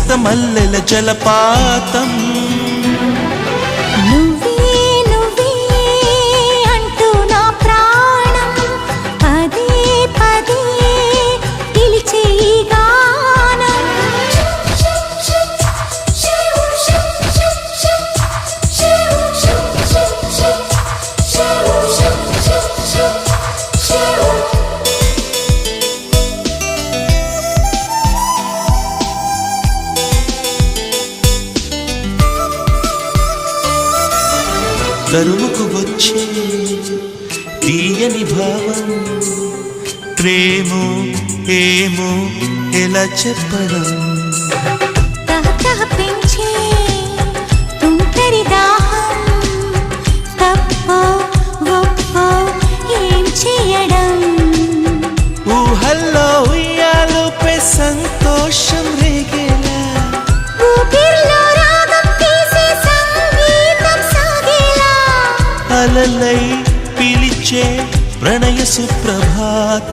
ముసిముసిత మల్లెల జలపాతం తరుముకు వచ్చే తీయని భావం ప్రేమో ఏమో ఎలా చెప్పడం పెంచే తుంటరి దాహం తప్పో గొప్పో ఏం చేయడం ఊహల్లో ఉయ్యాలుపై సంతోషం రేగేలా ఊపిరిలో రాగం తీసే సంగీతం సాగేలా అలలై పిలిచే ప్రణయ సుప్రభాత్